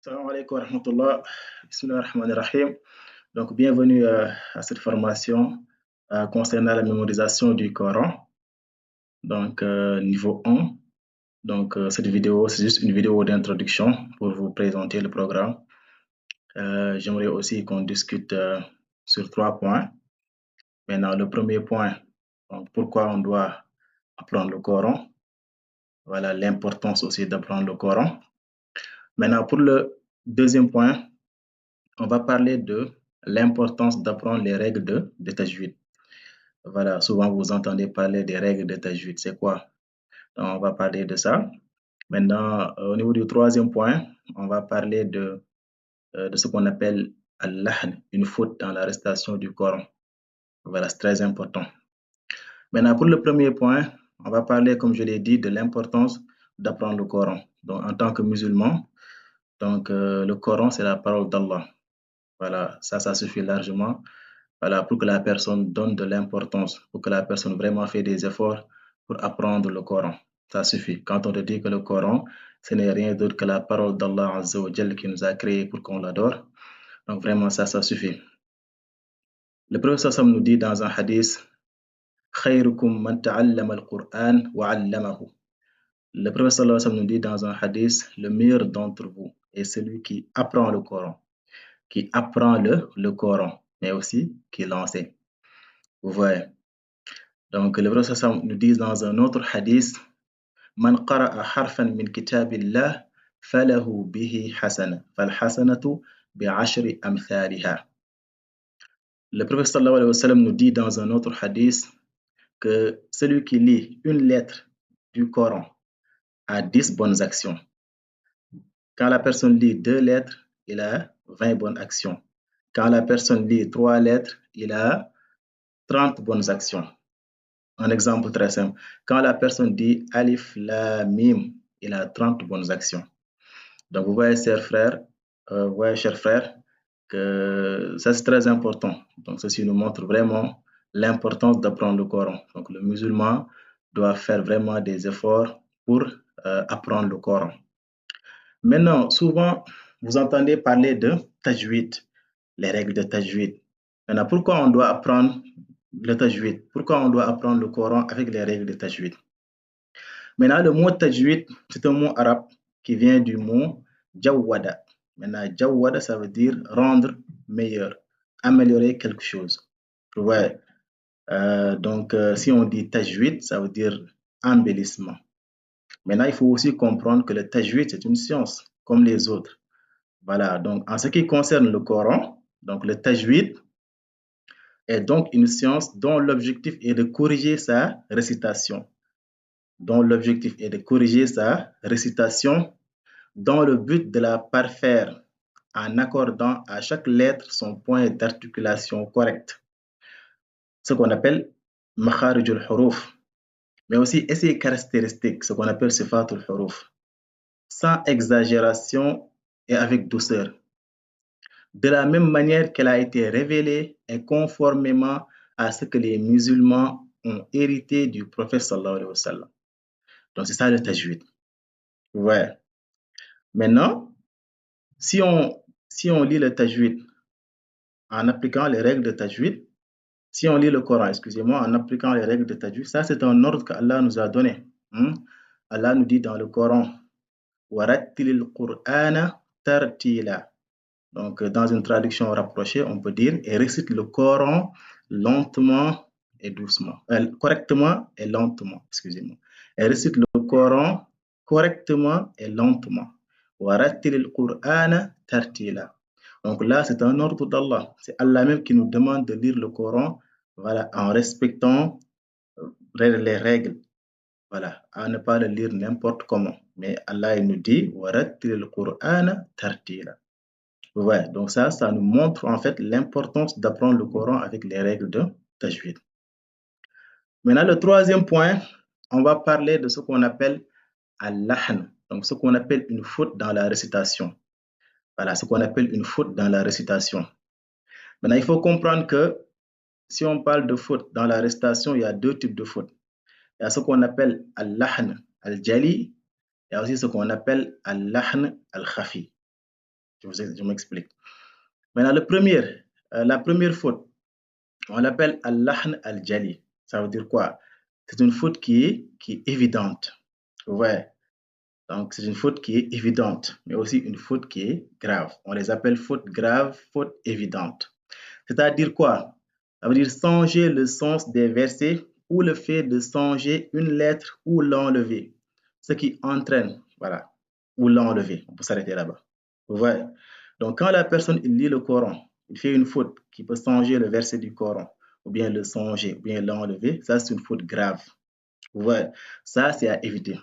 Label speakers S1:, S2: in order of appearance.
S1: Salam alaikum wa rahmatullah. Bismillah ar-Rahman ar-Rahim. Donc, bienvenue à cette formation concernant la mémorisation du Coran. Donc, niveau 1. Donc, cette vidéo, c'est juste une vidéo d'introduction pour vous présenter le programme. J'aimerais aussi qu'on discute sur 3 points. Maintenant, le premier point, donc, pourquoi on doit apprendre le Coran. Voilà l'importance aussi d'apprendre le Coran. Maintenant, pour le deuxième point, on va parler de l'importance d'apprendre les règles de tajwid. Voilà, souvent vous entendez parler des règles de tajwid. C'est quoi? Donc, on va parler de ça. Maintenant, au niveau du troisième point, on va parler de ce qu'on appelle al-lahn, une faute dans la récitation du Coran. Voilà, c'est très important. Maintenant, pour le premier point, on va parler, comme je l'ai dit, de l'importance d'apprendre le Coran. Donc, en tant que musulman, donc, le Coran, c'est la parole d'Allah. Voilà, ça suffit largement. Voilà, pour que la personne donne de l'importance, pour que la personne vraiment fait des efforts pour apprendre le Coran. Ça suffit. Quand on te dit que le Coran, ce n'est rien d'autre que la parole d'Allah Azza wa Jal qui nous a créés pour qu'on l'adore. Donc vraiment, ça suffit. Le prophète Sam nous dit dans un hadith, Khayrukum man ta'allama al-Qur'an wa 'allamahu. Le prophète nous dit dans un hadith, le meilleur d'entre vous est celui qui apprend le Coran, qui apprend le Coran, mais aussi qui l'enseigne. Vous voyez. Donc, le prophète nous dit dans un autre hadith, Man qara'a harfan min kitabillah falahu bihi hasana, fal hasanatu bi'ashri amthaliha. Le prophète sallallahu alayhi wa sallam nous dit dans un autre hadith que celui qui lit une lettre du Coran a 10 bonnes actions. Quand la personne lit 2 lettres, il a 20 bonnes actions. Quand la personne lit 3 lettres, il a 30 bonnes actions. Un exemple très simple. Quand la personne dit Alif, La, Mim, il a 30 bonnes actions. Donc, vous voyez, chers frères, que ça c'est très important. Donc, ceci nous montre vraiment l'importance d'apprendre le Coran. Donc, le musulman doit faire vraiment des efforts pour apprendre le Coran. Maintenant, souvent, vous entendez parler de tajwid, les règles de tajwid. Maintenant, pourquoi on doit apprendre le tajwid? Pourquoi on doit apprendre le Coran avec les règles de tajwid? Maintenant, le mot tajwid, c'est un mot arabe qui vient du mot jawwada. Maintenant, jawwada, ça veut dire rendre meilleur, améliorer quelque chose. Ouais. Donc, si on dit tajwid, ça veut dire embellissement. Maintenant, il faut aussi comprendre que le tajwid, c'est une science, comme les autres. Voilà, donc en ce qui concerne le Coran, donc le tajwid est donc une science dont l'objectif est de corriger sa récitation. Dont l'objectif est de corriger sa récitation dans le but de la parfaire en accordant à chaque lettre son point d'articulation correct. Ce qu'on appelle makharijul huruf, mais aussi et ses caractéristiques, ce qu'on appelle sifatul huruf, sans exagération et avec douceur. De la même manière qu'elle a été révélée et conformément à ce que les musulmans ont hérité du prophète sallallahu alayhi wa sallam. Donc c'est ça le tajwid. Ouais. Maintenant, si on lit le tajwid en appliquant les règles de tajwid, si on lit le Coran, excusez-moi, en appliquant les règles de tajwid, ça c'est un ordre qu'Allah nous a donné. Allah nous dit dans le Coran, Warattilil Qur'ana tartila. Donc, dans une traduction rapprochée, on peut dire et récite le Coran lentement et doucement. Correctement et lentement, excusez-moi. Et récite le Coran correctement et lentement. Warattilil Qur'ana tartila. Donc là, c'est un ordre d'Allah. C'est Allah même qui nous demande de lire le Coran, voilà, en respectant les règles. Voilà, à ne pas le lire n'importe comment. Mais Allah, il nous dit, Warattilil Qur'ana tartila. Ouais, donc ça nous montre en fait l'importance d'apprendre le Coran avec les règles de tajwid. Maintenant, le troisième point, on va parler de ce qu'on appelle al-lahn, donc ce qu'on appelle une faute dans la récitation. Voilà, ce qu'on appelle une faute dans la récitation. Maintenant, il faut comprendre que si on parle de faute dans la récitation, il y a 2 types de fautes. Il y a ce qu'on appelle al-lahn al-jali, il y a aussi ce qu'on appelle al-lahn al-khafi. Je m'explique. Maintenant, la première faute, on l'appelle al-lahn al-jali. Ça veut dire quoi? C'est une faute qui est évidente. Ouais. Donc, c'est une faute qui est évidente, mais aussi une faute qui est grave. On les appelle fautes graves, fautes évidentes. C'est-à-dire quoi? Ça veut dire changer le sens des versets ou le fait de changer une lettre ou l'enlever. Ce qui entraîne, voilà, ou l'enlever. On peut s'arrêter là-bas. Vous voyez? Donc, quand la personne lit le Coran, il fait une faute qui peut changer le verset du Coran, ou bien le changer, ou bien l'enlever, ça c'est une faute grave. Vous voyez? Ça, c'est à éviter.